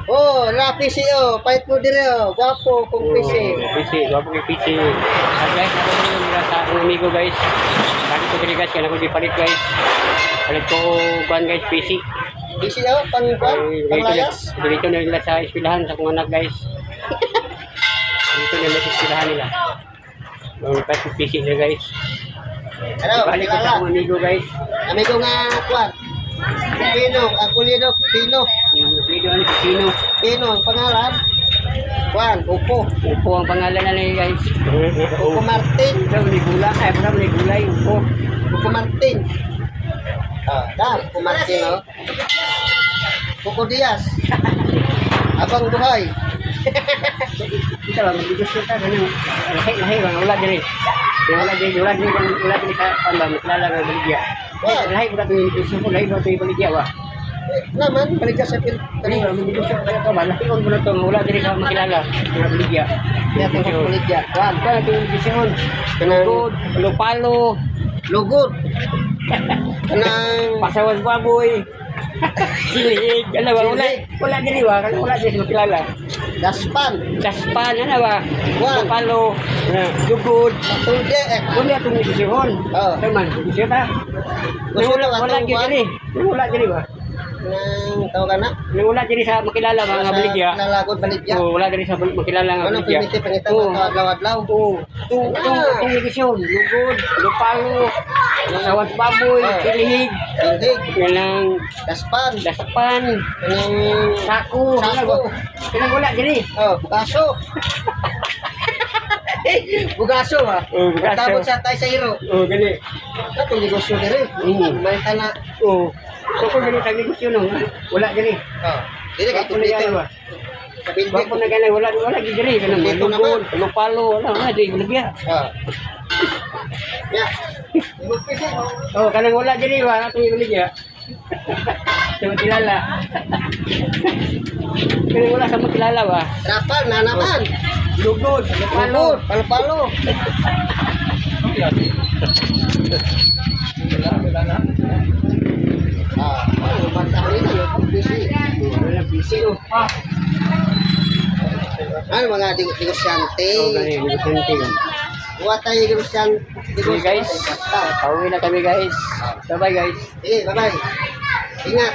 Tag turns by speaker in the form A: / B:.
A: Oh, la PC oh. Pahit mo dire oh. Gwapo kung PC.
B: PC, gwapo kay PC. At guys, ako din nila sa akong amigo guys. Bakit ko dili guys, kaya ako di palit guys. Palit ko kuan guys, PC.
A: PC oh, panglayas.
B: Dito na nila sa eskwelahan sa kong anak guys. Dito na nila sa eskwelahan nila. Palit ko PC nila guys.
A: Ano,
B: Balik ko sa akong amigo guys.
A: Amigo nga kuan. Pino, Akulido, Pino.
B: Video ano Pino.
A: Pino ang pangalan. Kuan, Upo.
B: Upo ang pangalan na nila guys.
A: Upo Martin.
B: Ito ni gulay, ay pala ni gulay Upo.
A: Upo Martin. Upo Martin oh. Upo Diaz. Abang buhay.
B: Kita ba gusto ta ganun. Lahi bang wala diri. Wala diri sa pamba makilala ng baligya. Lahi ko dato yung gusto ko, lahi ko dato yung baligya ba.
A: Naman, balik ka sa pil.
B: Kani ba gusto ko to ba? Lahi ko na to wala diri sa makilala ng baligya.
A: Kaya ito sa kulit ya. Kuan.
B: Kaya ito yung vision. Kanang palo-palo.
A: Lugod. Kanang
B: Pasawan baboy. Silig. Ano ba? Wala diri ba? Wala diri sa makilala.
A: Daspan.
B: Kaspan, ano ba?
A: Wan.
B: Palo. Dugod.
A: Tulde
B: Wala itong vision.
A: Oh.
B: Taman, vision ta.
A: Gusto
B: Wala
A: to atong kuan.
B: diri. Wala diri ba?
A: Nang tawag na.
B: Wala diri sa makilala mga baligya.
A: Nalagod baligya.
B: Oh, wala diri sa makilala nga
A: Ano
B: baligya.
A: primitive pangitan mo to adlaw-adlaw.
B: Oo. Tung vision, lugod, lupalo, sawat baboy, silihig,
A: Tilhig.
B: kanang
A: Daspan.
B: daspan,
A: Kanang
B: sako,
A: Sako.
B: kanang wala diri.
A: oh, bugaso. Bugaso ha.
B: Oh, bugaso.
A: Tabot sa tay sa hiro.
B: Oh, gani.
A: Katong negosyo diri. May tana.
B: Oh. Kung gani tag negosyo no, wala diri.
A: Oh. Dili kay
B: Bapo na yan
A: kumite.
B: ba?
A: Sa bilbil.
B: Bapo na gani wala diri kanang
A: Dito
B: lugod, lupalo, wala diri baligya.
A: Oh. Ya. Ibig
B: Oh, kanang wala diri ba atong ibaligya. Sa makilala. Kanang wala sa makilala ba?
A: Trapal na naman.
B: Lugod, lupalo.
A: Palo-palo. Ano banta ko nito, yung busy.
B: Wala busy oh.
A: Ano mga negosyante?
B: Oh, gani, negosante yun.
A: Buat tayo negosyante.
B: Okay guys, pauwi na kami guys. Bye-bye guys.
A: Sige, bye-bye. Ingat.